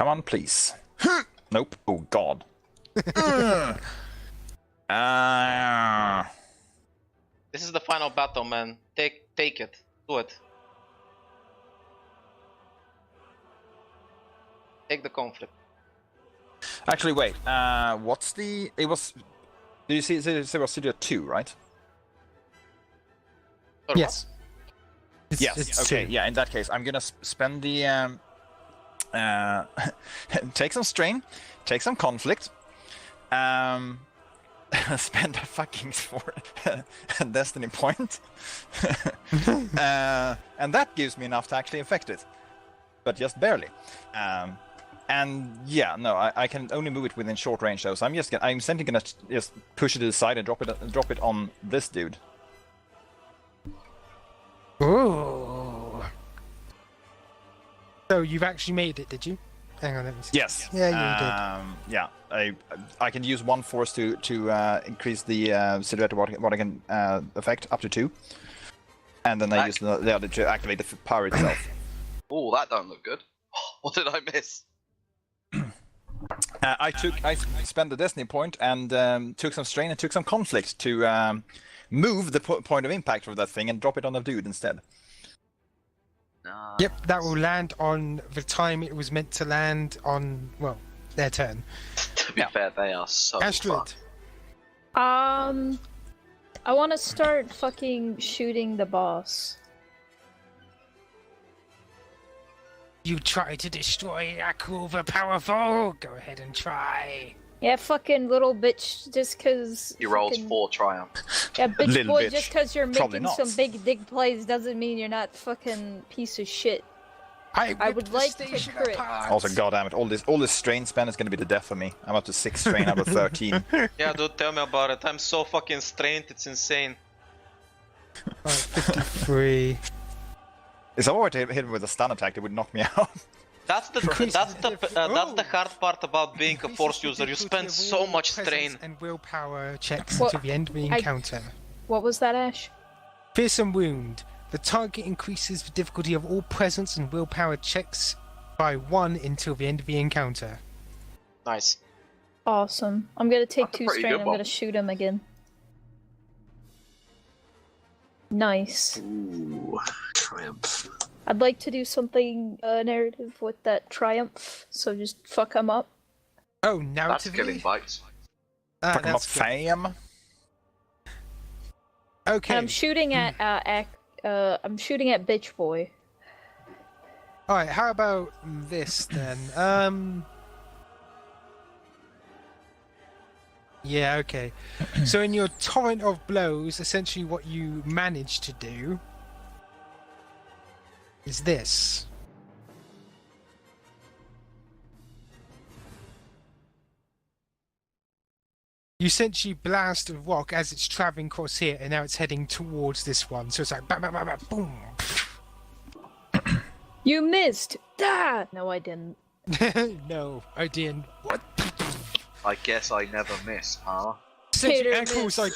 Come on, please. Nope. Oh, God. This is the final battle, man. Take it. Do it. Take the conflict. Actually, wait. What's the... It was... Did you see it was Studio 2, right? Or Yes. Yes. It's Okay. 2. Yeah. In that case, I'm gonna spend the take some strain, take some conflict, spend a fucking destiny point, and that gives me enough to actually affect it, but just barely. And yeah, no, I can only move it within short range though. So I'm simply gonna just push it to the side and drop it on this dude. Ooh. So you've actually made it, did you? Hang on, let me see. Yes. Yeah, you did. Yeah, I can use one force to increase the silhouette of what I can affect up to 2, and then I use the other to activate the power itself. Oh, that don't look good. What did I miss? I spent the destiny point and took some strain and took some conflict to move the point of impact of that thing and drop it on the dude instead. Nice. Yep, that will land on the time it was meant to land on, well, their turn. To be fair, they are so Astrid. fun. I want to start fucking shooting the boss. You try to destroy Aku the Powerful. Go ahead and try. Yeah, fucking little bitch, just cause... He rolls fucking... 4 triumph. Yeah, bitch Little boy, bitch. just cause you're Probably making not. some big dick plays doesn't mean you're not fucking piece of shit. I ripped would the like to station crit. apart. Also, goddamn it, all this strain spend is gonna be the death of me. I'm up to 6 strain out of 13. Yeah, dude, tell me about it. I'm so fucking strained, it's insane. Right, 53. If I were to hit him with a stun attack, it would knock me out. That's the hard part about being a force user. You spend so much strain. And willpower checks What? until the end of the encounter. What was that, Ash? Fearsome Wound. The target increases the difficulty of all presence and willpower checks by 1 until the end of the encounter. Nice. Awesome. I'm gonna take That's a 2 pretty strain, good I'm one. gonna shoot him again. Nice. Ooh, triumph. I'd like to do something narrative with that triumph, so just fuck him up. Oh, That's killing narratively? bites. Ah, Fuck him up, that's good. fam. Okay. And I'm shooting at I'm shooting at bitch boy. Alright, how about this then? Yeah, okay. So in your torrent of blows, essentially what you manage to do is this. You essentially blast a rock as it's traveling across here, and now it's heading towards this one. So it's like bam, bam, bam, bam, boom. You missed! Ah! No, I didn't. No, I didn't. What? I guess I never miss, huh? Essentially, Hit or Ankle's like,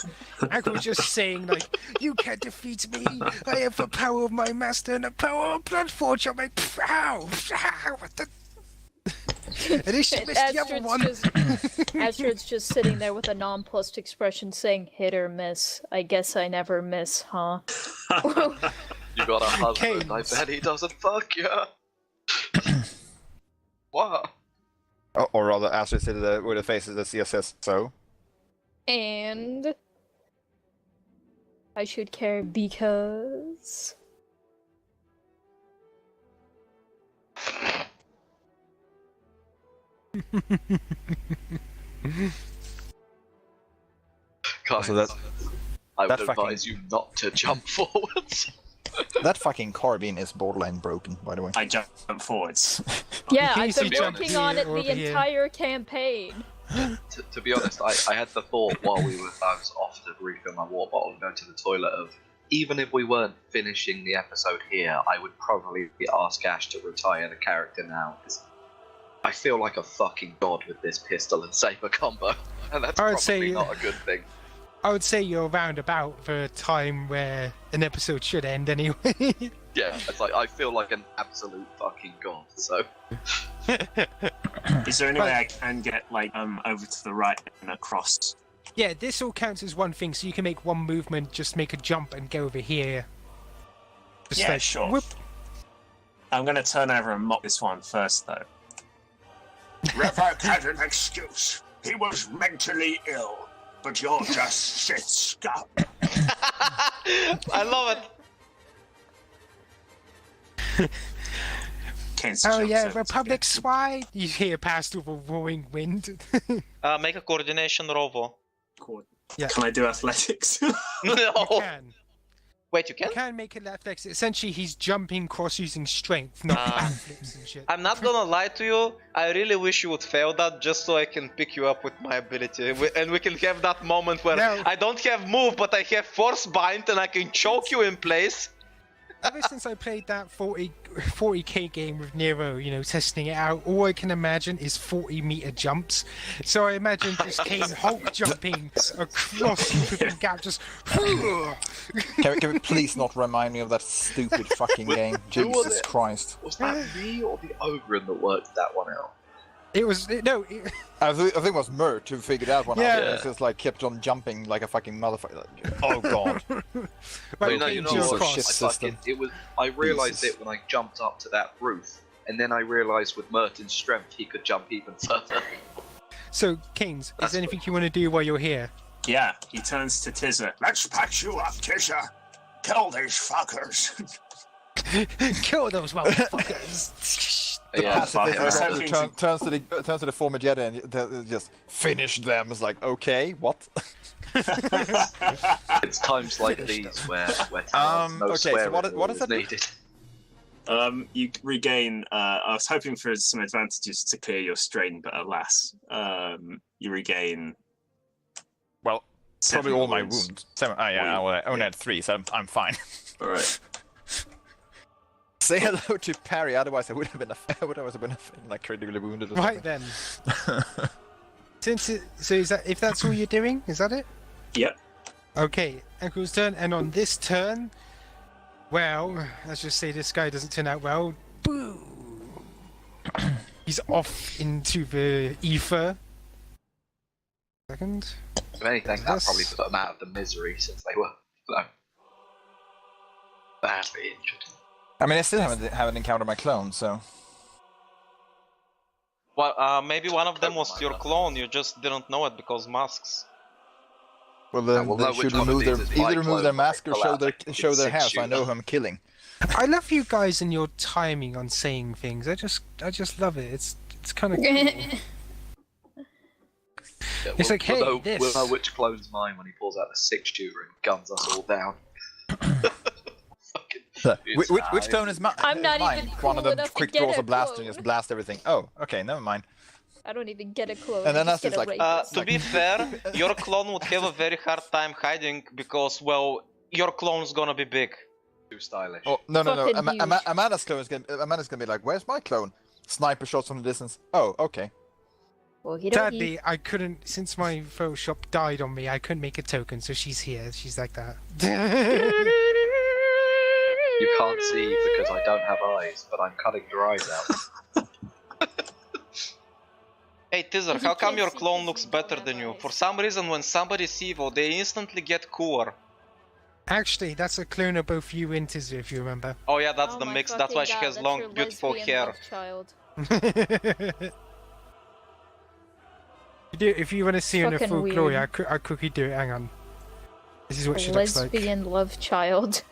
Ankle's just saying like, "You can't defeat me. I have the power of my master and the power of Bloodforge. I'm like, ow, ow, what the." At least you missed the other one. Astrid's just sitting there with a nonplussed expression saying, hit or miss. I guess I never miss, huh? You got a husband, I Kains. bet he doesn't fuck you. What? Or rather, Astrid said with the face of the CSS, so. And... I should care because... Guys, So that I would that fucking- advise you not to jump forwards. that fucking carbine is borderline broken, by the way. I jump forwards. Yeah, Okay, I've so been jump working here on it or the over here. entire campaign. To be honest, I had the thought while I was off to refill my water bottle and go to the toilet of, even if we weren't finishing the episode here, I would probably ask Ash to retire the character now, because I feel like a fucking god with this pistol and saber combo, and that's I would probably say- not a good thing. I would say you're around about the time where an episode should end anyway. Yeah, it's like I feel like an absolute fucking god, so Is there any way I can get like over to the right and across? Yeah, this all counts as one thing, so you can make one movement, just make a jump and go over here. Just Yeah, like, sure. whoop. I'm gonna turn over and mock this one first, though. Revok had an excuse. He was mentally ill, but you're just Sith scum. I love it. Kains Oh jumps yeah, over to Republic get- Swine! You hear past with a roaring wind. Make a coordination rovo. Yeah. Can I do athletics? You No. can. Wait, you can? You can make it athletics. Essentially, he's jumping cross using strength, not backflips and shit. I'm not gonna lie to you. I really wish you would fail that just so I can pick you up with my ability, and we can have that moment where No. I don't have move, but I have force bind, and I can choke you in place. Ever since I played that 40k game with Nero, you know, testing it out, all I can imagine is 40-meter jumps. So I imagine just Kain Hulk jumping across the freaking gap, just. Can we please not remind me of that stupid fucking game? Who was Jesus it? Christ. Was that me or the Ogren that worked that one out? It was no. I think it was Mert who figured that one Yeah. out. It just like kept on jumping like a fucking motherfucker. Oh god. Right, You know Kain Jesus jumps Christ. across. System. I realised Jesus. it when I jumped up to that roof, and then I realised with Merton's strength he could jump even further. So, Kains, is That's there anything you want to do while you're here? Yeah, he turns to Tizza. Let's patch you up, Tisha. Kill these fuckers. Kill those motherfuckers! Yeah, Pacifist I was turns hoping to- turns to the former Jedi and just finish them. It's like, okay, what? it's times like these where no okay, so swearing what is does that do? needed. You regain. I was hoping for some advantages to clear your strain, but alas, you regain. Well, probably 7 all my wounds. wounds. 7. Oh yeah, Well, I only had 3, so I'm fine. All right. Say hello to Parry, otherwise I would have been like critically wounded. Or Right then. So is that if that's all you're doing? Is that it? Yep. Okay, Uncle's turn, and on this turn, well, let's just say this guy doesn't turn out well. Boo! He's off into the ether. Second. If anything, that Yes. probably put them out of the misery since they were badly injured. I mean, I still haven't encountered my clone, so. Well, maybe one of them was your clone. You just didn't know it because masks. Well, then we'll they know should which one of remove their these is my either remove their clone, mask or pull show out their a show their hair, so I six-shooter. know who I'm killing. I love you guys and your timing on saying things. I just love it. It's kind of cool. Yeah, It's like, hey, we'll this. know which clone's mine when he pulls out the 6-shooter and guns us all down. Which clone is I'm not mine? even One of cool them enough to quick get draws a a blaster and clone. just blast everything. Oh, okay, never mind. I don't even get a clone. And then I just that's get just a like, rapist. To be fair, your clone would have a very hard time hiding because, well, your clone's gonna be big. Too stylish. Oh no! Fucking huge. Amanda's clone is gonna be like, "Where's my clone?" Sniper shots from the distance. Oh, okay. Well, he Sadly, I couldn't, since my Photoshop died on me, I couldn't make a token, so she's here. She's like that. You can't see because I don't have eyes, but I'm cutting your eyes out. Hey, Tizzer, You how come can't your see clone this looks in better real than you? life. For some reason, when somebody's evil, they instantly get cooler. Actually, that's a clone of both you and Tizzy, if you remember. Oh yeah, that's Oh the my mix. That's why she fucking has God, long, that's your beautiful lesbian hair. love child. If you want to see her in her Fucking full glory, weird. I'll quickly do it. Hang on. This is what A she looks like. lesbian love child.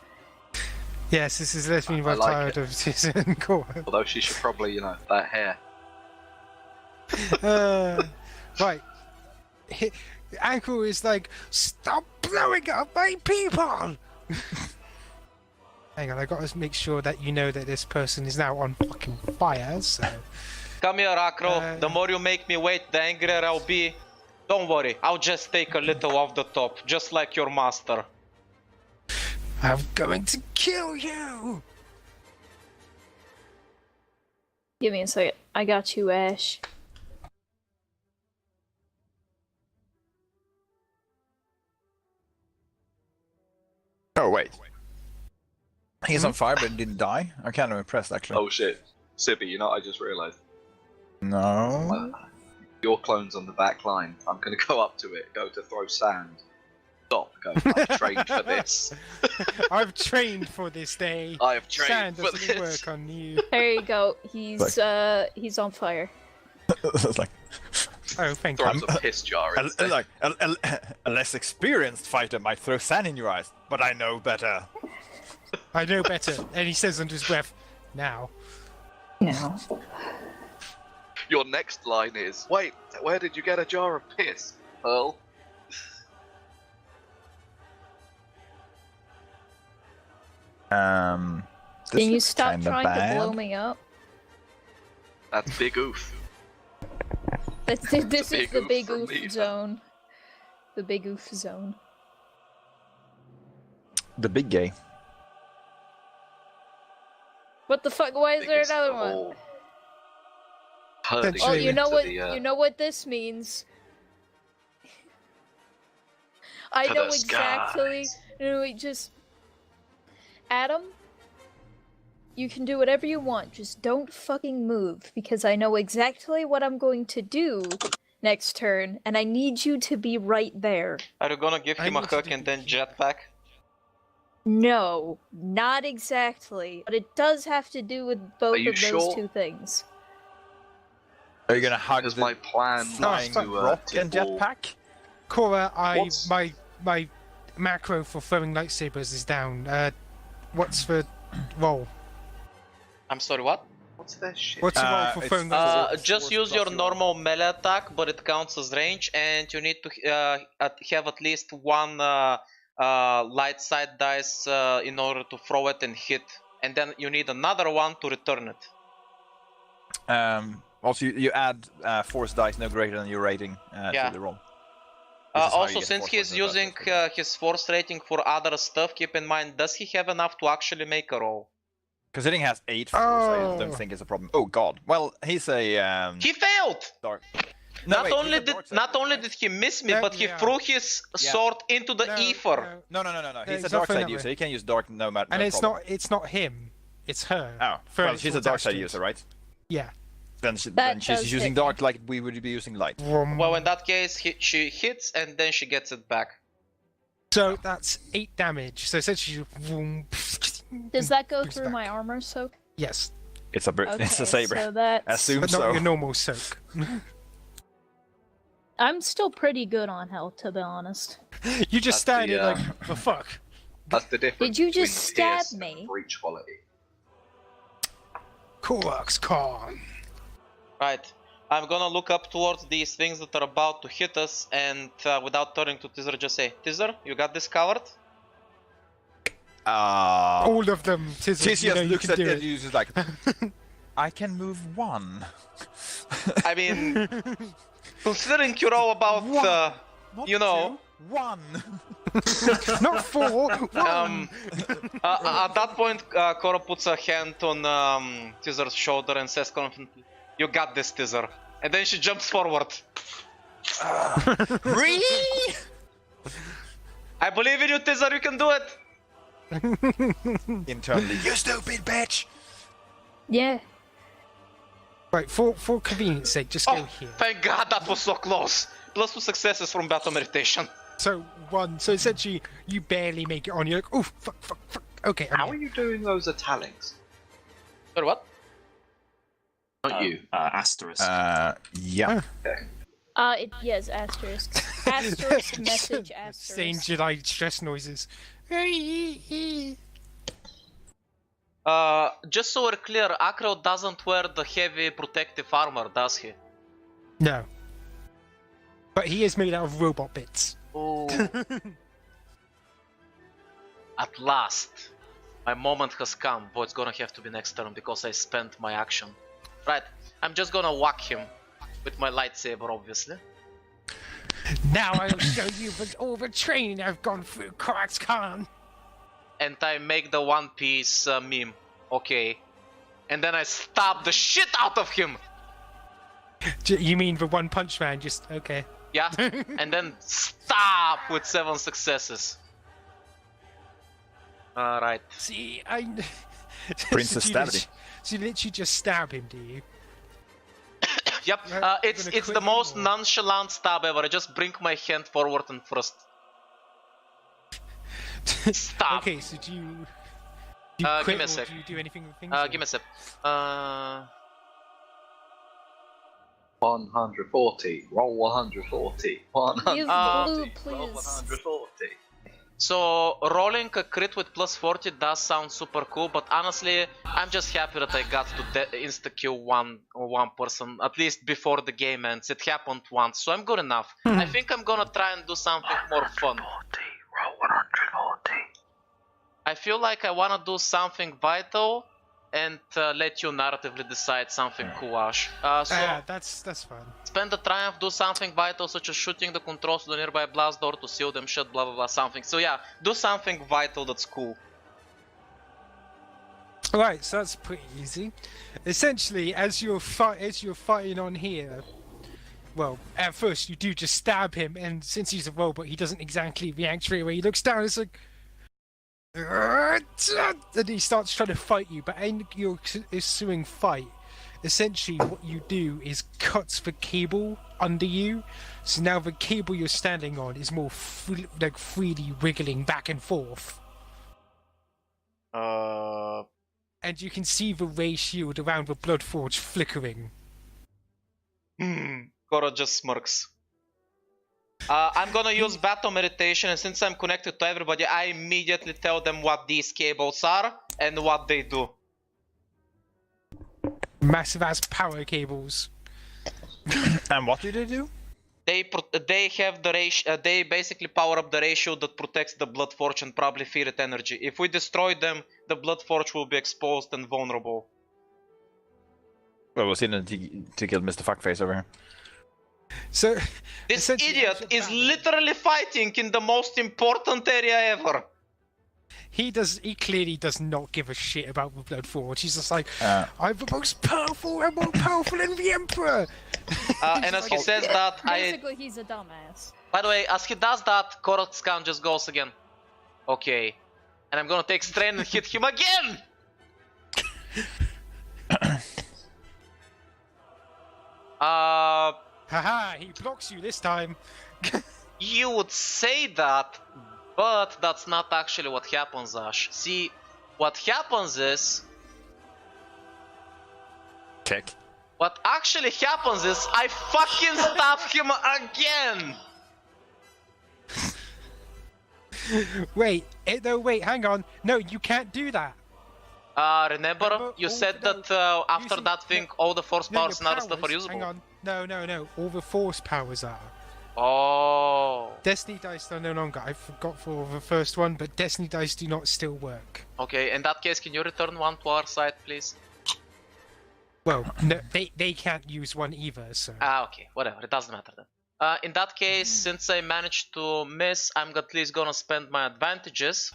Yes, this is lesbian I love like child it. of Tizzy and Cora. Although she should probably, that hair. Right. Ankle is like, stop blowing up my people! Hang on, I gotta make sure that you know that this person is now on fucking fire, so... Come here, Akro. The more you make me wait, the angrier I'll be. Don't worry, I'll just take a little off the top, just like your master. I'm going to kill you! Give me a second. I got you, Ash. Oh wait. He's on fire, but didn't die. I'm kind of impressed, actually. Oh shit. Sibby, I just realised. No. Your clone's on the back line. I'm gonna go up to it, go to throw sand. Stop, go. I've trained for this. I've trained for this day. I have trained Sand for doesn't this. work on you. There you go. He's on fire. It's like Oh, thank Throw you. some piss jar instead. a less experienced fighter might throw sand in your eyes, but I know better. I know better. And he says under his breath, now. No. Your next line is, wait, where did you get a jar of piss, Pearl? Can you stop trying to blow me up? That's big oof. This is the big from oof me, zone. The big oof zone. The big gay. What the fuck? Why is there Biggest another of one? all. Herding Well, you know into what? the, You know what this means. I To know the exactly. skies. No, wait, just Adam. You can do whatever you want. Just don't fucking move, because I know exactly what I'm going to do next turn, and I need you to be right there. Are you gonna give I him a need to hook do- and then jetpack? No, not exactly. But it does have to do with both you of those sure? two things. Are you gonna hug Because the my plan flying was to rock and tipple- jetpack? Cora, What's- my macro for throwing lightsabers is down. What's the roll? I'm sorry, what? What's that shit? What's the roll for it's throwing four. lightsabers? Just Force use plus your your- normal melee attack, but it counts as range, and you need to have at least one light side dice in order to throw it and hit, and then you need another one to return it. Also, you add force dice no greater than your rating Yeah. to the roll. This is how you Also, get since force he's points in the using first place. his force rating for other stuff, keep in mind, does he have enough to actually make a roll? Considering he has 8 force, I Oh. don't think it's a problem. Oh god. Well, he's a He failed! dark. Not wait, only he's a did dark side not user, only right? did he miss me, Yeah, but he yeah. threw his Yeah. sword into the No, ether. No. He's he's a not dark throwing side that user. way. He can use dark no matter. And no it's problem. not him. It's her. Oh, Throwing well, she's a towards dark side Astrid. user, right? Yeah. Then, That she's does using hit dark like we would be using light. Well, in that case, she hits and then she gets it back. So that's 8 damage. So essentially, vroom, Does that go brings through back. my armor soak? Yes, It's a Okay, it's a saber. so that's... Assume but not so. your normal soak. I'm still pretty good on health, to be honest. You just That's stand the, there like, the fuck. That's the difference. Did you just between stab pierce and me? breach quality. Korax Khan. Right. I'm gonna look up towards these things that are about to hit us, and without turning to Tizzer, just say, Tizzer, you got this covered? All of them. She You know, just you looks can at do you it. and uses like, I can move 1. I mean, considering you know about, Not you know, 2, 1. Not 4. at that point, Cora puts a hand on Tizzer's shoulder and says confidently, you got this, Tizzer. And then she jumps forward. Really? I believe in you, Tizzer, you can do it! Internally, you stupid bitch. Yeah. Right, for convenience sake, just go Oh, here. thank God that was so close! Plus 2 successes from battle meditation. So 1. So essentially, you barely make it on. You're like, oh, fuck. Okay, I'm How are here. you doing those italics? Sorry, what? Not you. Asterisk. Yeah. Yes, asterisk. Asterisk, message, Same asterisk. Jedi stress noises. Just so we're clear, Acro doesn't wear the heavy protective armor, does he? No. But he is made out of robot bits. Oh. At last, my moment has come, but it's gonna have to be next turn because I spent my action. Right, I'm just gonna whack him with my lightsaber, obviously. Now I'll show you all the training I've gone through, Korax Khan. And I make the One Piece meme, okay. And then I stab the shit out of him! You mean the One Punch Man? Just okay. Yeah, and then stab with 7 successes. Alright. See, I. Princess so you stabbed lit- So you literally just stab him, do you? Yep, Right, it's gonna the quit most or- nonchalant stab ever. I just bring my hand forward and thrust. Stab. Okay, so do you Give quit me a or sec. do you do anything with things? Give me a sec. 140. Roll 140. 100. Use Uh, blue, Roll please. 140. So rolling a crit with plus 40 does sound super cool, but honestly, I'm just happy that I got to insta kill one person at least before the game ends. It happened once, so I'm good enough. I think I'm gonna try and do something more fun. Roll 140. I feel like I wanna do something vital and let you narratively decide something cool, Ash. So Yeah, that's fine. spend the triumph, do something vital such as shooting the controls to the nearby blast door to seal them shut, blah blah blah, something. So yeah, do something vital that's cool. Alright, so that's pretty easy. Essentially, as you're fighting on here, well, at first you do just stab him, and since he's a robot, he doesn't exactly react straight away. He looks down, it's like, and he starts trying to fight you. But in your ensuing fight, essentially what you do is cuts the cable under you, so now the cable you're standing on is more freely wiggling back and forth. And you can see the ray shield around the Bloodforge flickering. Koro just smirks. I'm gonna use battle meditation, and since I'm connected to everybody, I immediately tell them what these cables are and what they do. Massive ass power cables. And what do they do? They have the ratio. They basically power up the ratio that protects the Bloodforge and probably feed it energy. If we destroy them, the Bloodforge will be exposed and vulnerable. Well, we'll see to kill Mr. Fuckface over here. So This essentially, idiot as you're is battling- literally fighting in the most important area ever. He clearly does not give a shit about the Bloodforge. He's just like, Uh. I'm the most powerful, I'm more powerful than the Emperor. And as he says that, Basically, he's a dumbass. By the way, as he does that, Korax count just goes again. Okay. And I'm gonna take strain and hit him again! Haha, he blocks you this time. You would say that, but that's not actually what happens, Ash. See, what happens is... Kick. What actually happens is I fucking stab him again! Wait, wait, hang on. No, you can't do that. Remember, you all said the- that after using- that thing, all the force No, powers your and other stuff are powers- Hang usable. on. No. All the force powers are. Oh. Destiny dice are no longer. I forgot for the first one, but Destiny dice do not still work. Okay, in that case, can you return one to our side, please? Well, no, they can't use one either, so... Okay, whatever, it doesn't matter then. In that case, since I managed to miss, I'm at least gonna spend my advantages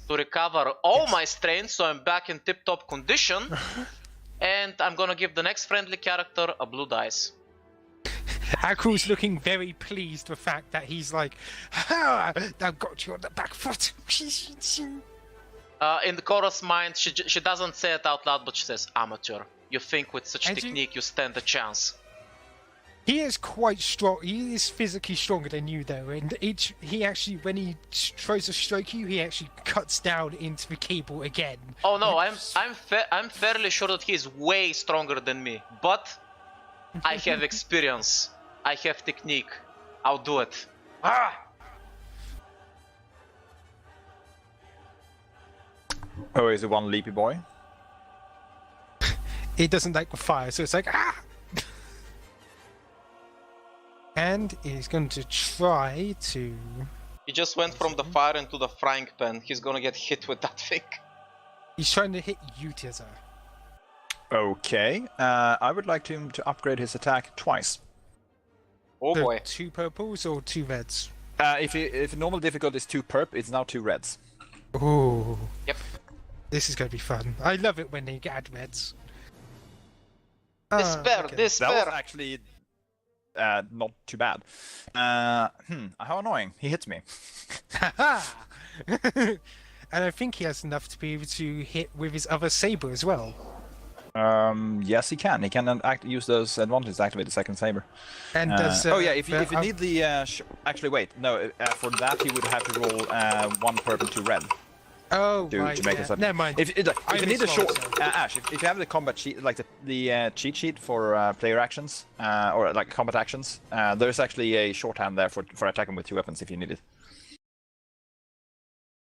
to recover all my strain, so I'm back in tip-top condition. And I'm gonna give the next friendly character a blue dice. Akru's looking very pleased with the fact that he's like, ha! I've got you on the back foot. In the Kora's mind, she doesn't say it out loud, but she says, amateur. You think with such And you- technique you stand a chance. He is quite strong. He is physically stronger than you, though. And he actually, when he tries to strike you, he actually cuts down into the cable again. Oh no, I'm fairly sure that he's way stronger than me, but I have experience. I have technique. I'll do it. Ah! Oh, is it one leapy boy? It doesn't like the fire, so it's like, ah! And he's going to try to... He just went from the fire into the frying pan. He's gonna get hit with that thing. He's trying to hit you, Tizza. Okay. I would like him to upgrade his attack twice. Oh So boy. 2 purples or 2 reds? If normal difficulty is 2 perp, it's now 2 reds. Ooh. Yep. This is going to be fun. I love it when they add reds. Despair, okay. That was despair. actually not too bad. How annoying. He hits me. Haha! And I think he has enough to be able to hit with his other saber as well. Yes, he can. He can use those advantages to activate the second saber. And does, oh yeah, if you need the actually wait, no, for that he would have to roll 1 purple, 2 red. Oh, to right, make it. Never mind. If you need a short Ash, if you have the combat sheet, like the cheat sheet for player actions or like combat actions, there's actually a shorthand there for attacking with 2 weapons if you need it.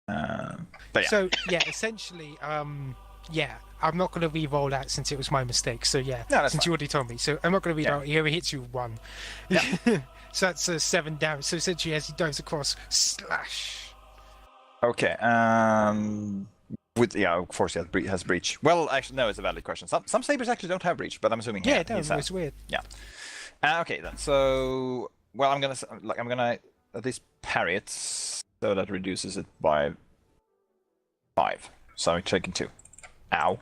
But yeah. So yeah, essentially, yeah, I'm not going to re-roll that since it was my mistake. So yeah, No, since fine. you already told me, so I'm not going to re-roll. He only hits you 1. Yeah. So that's 7 damage. So essentially, as he dives across, slash. Okay. Of course he has breach. Well, actually, no, it's a valid question. Some sabers actually don't have breach, but I'm assuming Yeah, he it does. has. It's weird. Yeah. Okay then. So, well, I'm gonna at least parry it, so that reduces it by 5. So I'm taking 2. Ow.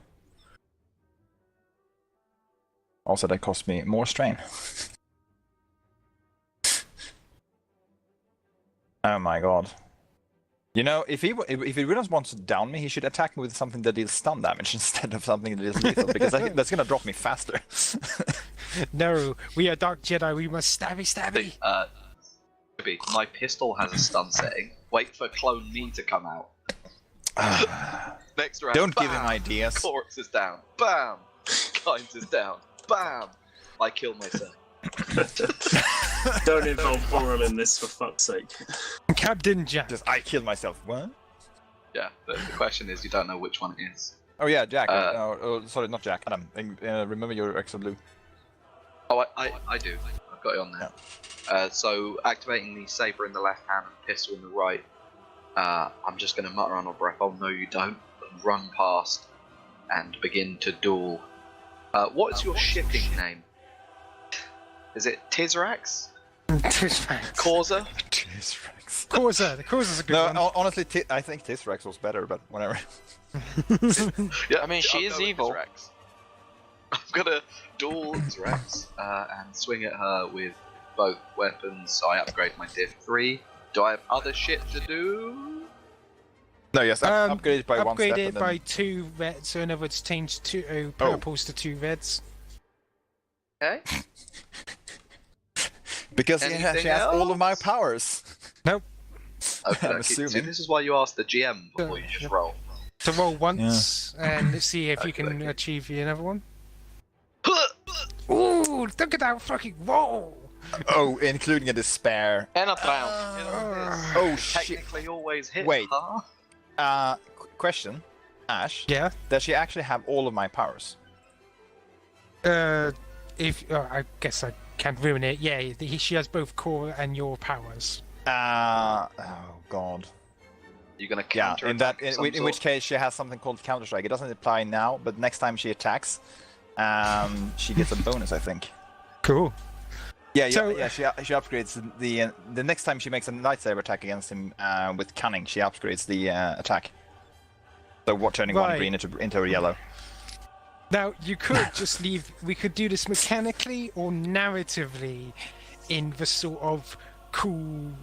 Also, that cost me more strain. Oh my god. You know, if he really wants to down me, he should attack me with something that deals stun damage instead of something that deals lethal, because that's gonna drop me faster. No, we are Dark Jedi. We must stabby. Sibby, my pistol has a stun setting. Wait for clone me to come out. Next round. Don't bam! give him ideas. Korax is down. Bam! Kains is down. Bam! I kill myself. Don't involve oral in this, for fuck's sake. Captain Jack. Just I killed myself. What? Yeah, but the question is, you don't know which one it is. Oh yeah, Jack. Sorry, not Jack. Adam. Remember your extra blue. Oh, I do. I've got it on there. Yeah. So activating the saber in the left hand and pistol in the right. I'm just going to mutter under breath. Oh no, you don't. And run past and begin to duel. What is your shipping name? Is it Tizrax? Tisrax. Causa? Tisrax. Causa. The Causa's a good one. No, honestly, I think Tisrax was better, but whatever. Yeah, I mean, she is evil. Tizrax. I'm gonna duel Tizrax and swing at her with both weapons. So I upgrade my diff 3. Do I have other shit to do? No, yes, upgraded by 1 step. Upgraded And then... by 2 reds, so in other words, change 2 purples to 2 reds. Okay. Because she Anything has all of my else? powers. Nope. Okay, I'm okay. See, assuming. this is why you ask the GM before you just roll. To roll once, and let's see if you can achieve another one. Ooh, look at that fucking roll! Oh, including a despair. And a triumph. Oh shit. Technically always hit. Wait. Huh? Question. Ash. Yeah. Does she actually have all of my powers? I guess I can't ruin it. Yeah, she has both core and your powers. Oh god. You're gonna Yeah, counter in which case she has something called Counter Strike. It doesn't apply now, but next time she attacks, she gets a bonus, I think. Cool. Yeah, So- she upgrades the next time she makes a lightsaber attack against him with cunning, she upgrades the attack. So what, turning one Right. green into a yellow. Now you could just leave. We could do this mechanically or narratively, in the sort of cool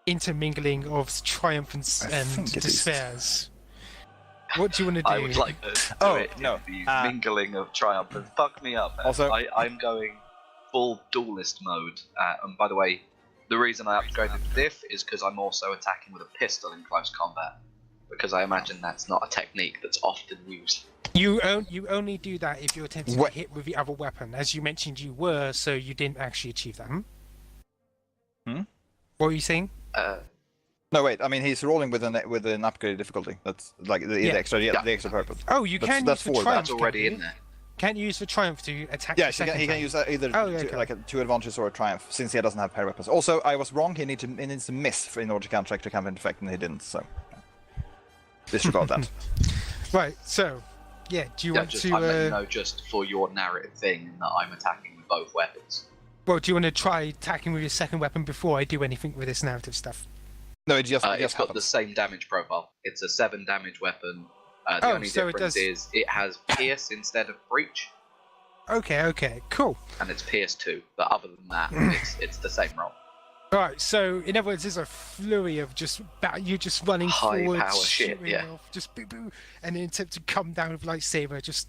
intermingling of triumph and think it is. despairs. What do you want to do? I would like to do Oh, it no, in the mingling of triumph and fuck me up. Also- I'm going full duelist mode. And by the way, the reason I upgraded the diff is because I'm also attacking with a pistol in close combat. Because I imagine that's not a technique that's often used. You only do that if you're attempting What- to hit with the other weapon, as you mentioned you were, so you didn't actually achieve that. Hmm? What were you saying? No, wait. I mean, he's rolling with an upgraded difficulty. That's like the Yeah. extra purpose. Oh, you That's- can that's use the four, triumph. That's already can't in you? there. Can't you use the triumph to attack? Yeah, the second he can time? use either Oh, okay. like a 2 advantages or a triumph, since he doesn't have pair weapons. Also, I was wrong. He needs to miss in order to counteract the counter effect, and he didn't. So disregard that. Right. So, yeah. Do you Yeah, want just, to? I'm letting you know just for your narrative thing that I'm attacking with both weapons. Well, do you want to try attacking with your second weapon before I do anything with this narrative stuff? No, it just It's got the happens. same damage profile. It's a 7 damage weapon. The Oh, only so it difference does- is it has pierce instead of breach, Okay. Cool. and it's pierce 2. But other than that, it's the same roll. Right, so in other words, there's a flurry of just you just running High forward, power shit, shooting yeah. off, just boo boo, and then attempt to come down with lightsaber, just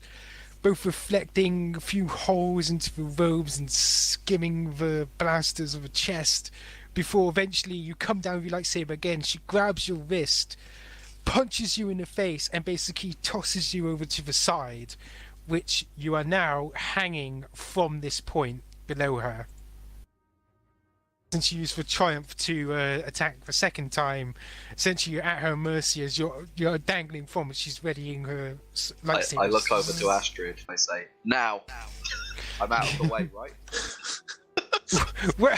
both reflecting a few holes into the robes and skimming the blasters of the chest, before eventually you come down with your lightsaber again. She grabs your wrist, punches you in the face, and basically tosses you over to the side, which you are now hanging from this point below her. Since you used for triumph to attack the second time, essentially you're at her mercy as you're dangling from her. She's readying her lightsaber. I look over to Astrid. I say, "Now, I'm out of the way, right?" Well,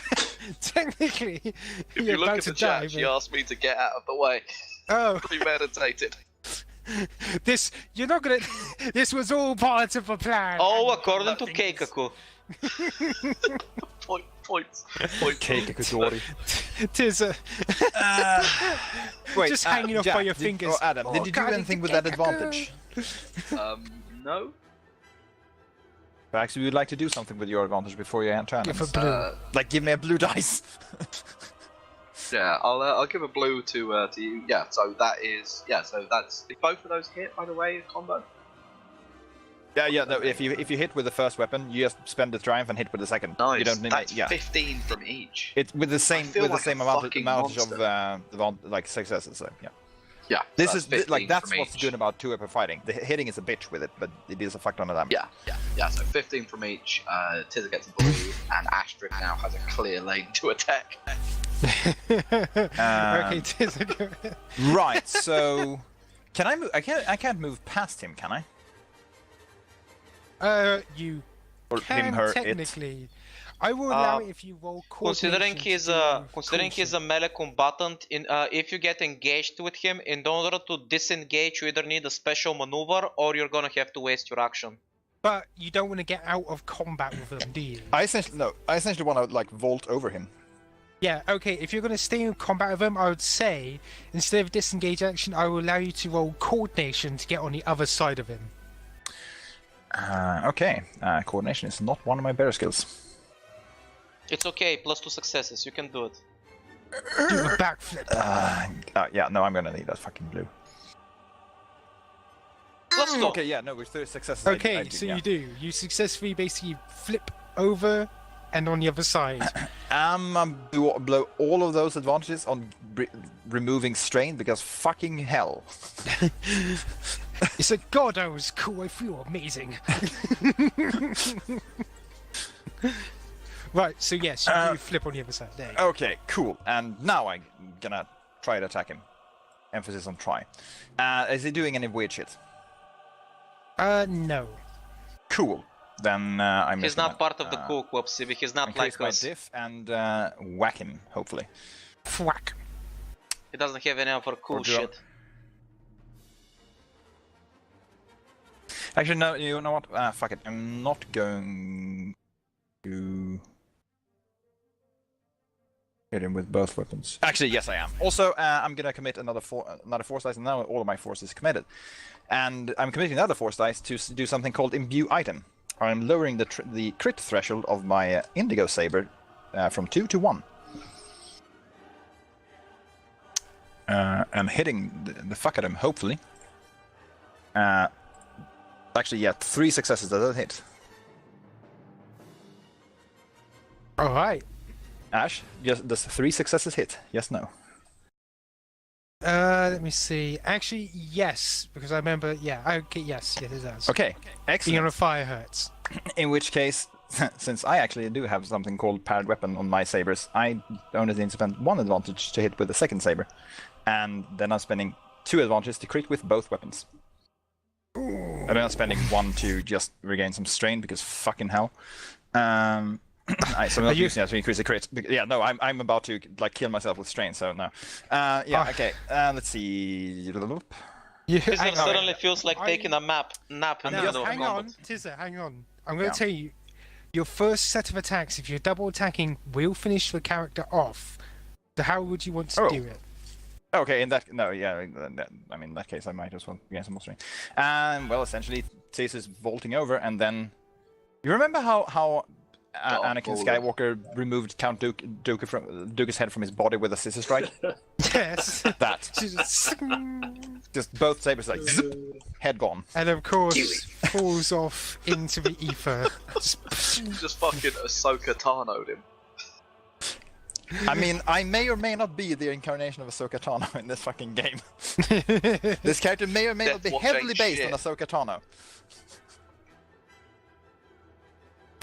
technically, If you're you look about at to the chat, die. she asked me to get out of the way. Oh, Premeditated. this you're not gonna. This was all part of a plan. Oh, and according to nothing is- Keikaku. Points. Cake Dory. Tis a Wait, just hanging off Jack, by your fingers. Adam, did you do God, anything with it's that advantage? No. Perhaps you would like to do something with your advantage before you turn. Give a blue. Like, give me a blue dice. Yeah, I'll give a blue to you. Yeah, so that's both of those hit, by the way, in combo. Yeah. No, if you hit with the first weapon, you just spend the triumph and hit with the second. Nice. You don't need That's yeah. 15 from each. It's with the same feel like a amount fucking of monster. like successes. So yeah. Yeah. This so is that's 15 that's from what's each. good about two-weapon fighting. The hitting is a bitch with it, but it is a fuck ton of damage. Yeah. So 15 from each. Tizza gets a blue, and Astrid now has a clear lane to attack. Okay, Tis a go. Right. So, can I move? I can't move past him, can I? You Or can him, her, it. technically. I will allow it if you roll Considering coordination he's a melee combatant, if you get engaged with him, in order to disengage, you either need a special maneuver or you're gonna have to waste your action. But you don't want to get out of combat with them, do you? I essentially want to like vault over him. Yeah, okay, if you're going to stay in combat with them, I would say, instead of disengage action, I will allow you to roll coordination to get on the other side of him. Okay. Coordination is not one of my better skills. It's okay, +2 successes, you can do it. Do a backflip. Yeah. No, I'm gonna need that fucking blue. +2. Okay. Yeah. No, with 3 successes. Okay, I do, so yeah. you do. You successfully basically flip over and on the other side. Blow all of those advantages on removing strain because fucking hell. It's like, God, I was cool. I feel amazing. Right, so yes, you do flip on the other side. There you go. Okay, cool. And now I'm gonna try to attack him. Emphasis on try. Is he doing any weird shit? No. Cool. Then I'm. He's not part of the cool club, Sibby, he's not increase like my us. diff and whack him, hopefully. Thwack. He doesn't have any other cool Or draw. shit. Actually, no. You know what? Fuck it. I'm not going to hit him with both weapons. Actually, yes, I am. Also, I'm gonna commit another force dice, and now all of my force is committed. And I'm committing another force dice to do something called imbue item. I'm lowering the crit threshold of my indigo saber from 2 to 1. And hitting the fuck at him, hopefully. Actually, yeah, 3 successes does hit. Alright. Ash, does 3 successes hit? Yes, no. Let me see. Actually, yes, because I remember. Yeah. Okay. Yes. Yes, it does. Okay, Being excellent. on a fire hurts. In which case, since I actually do have something called paired weapon on my sabers, I only need to spend 1 advantage to hit with the second saber, and then I'm spending 2 advantages to crit with both weapons. And then I'm spending 1 to just regain some strain because fucking hell. So I'm not using that to increase the crit. Yeah, no, I'm about to like kill myself with strain, so no. Yeah, okay. Let's see. Yeah. Tizza suddenly feels like taking a nap in the Now, middle of hang on, combat. Tizza, hang on. I'm going Yeah. to tell you, your first set of attacks, if you're double attacking, will finish the character off. So how would you want to do it? Okay, in that in that case, I might as well gain some more strain. Well, essentially, Tis is vaulting over, and then you remember how Anakin Skywalker removed Count Dooku's head from his body with a scissor strike? Yes. That. Just both sabers like zip, head gone. And of course, falls off into the ether. Just fucking Ahsoka Tano'd him. I mean, I may or may not be the incarnation of Ahsoka Tano in this fucking game. This character may or may not be Death Watch heavily ain't based shit. on Ahsoka Tano.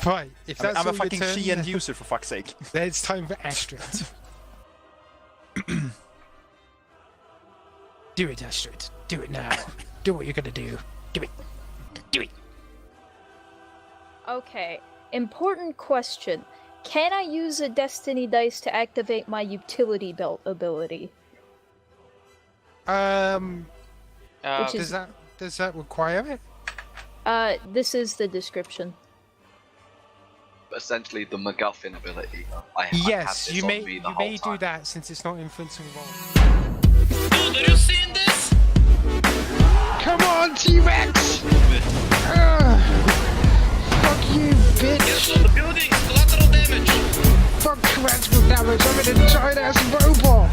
Right, if that's I'm a all the fucking turn, Sheehan user, for fuck's sake. then it's time for Astrid. Do it, Astrid. Do it now. Do what you're gonna do. Do it. Do it. Okay, important question. Can I use a Destiny dice to activate my utility belt ability? Which is Does that require it? this is the description. Essentially, the MacGuffin ability. I have Yes, this you on may me the you whole may time. do that since it's not influencing roll. Dude, are you seeing this? Come on, T-Rex! Fuck you, bitch! Yes, on the buildings, collateral damage. Fuck collateral damage, I'm an giant ass robot!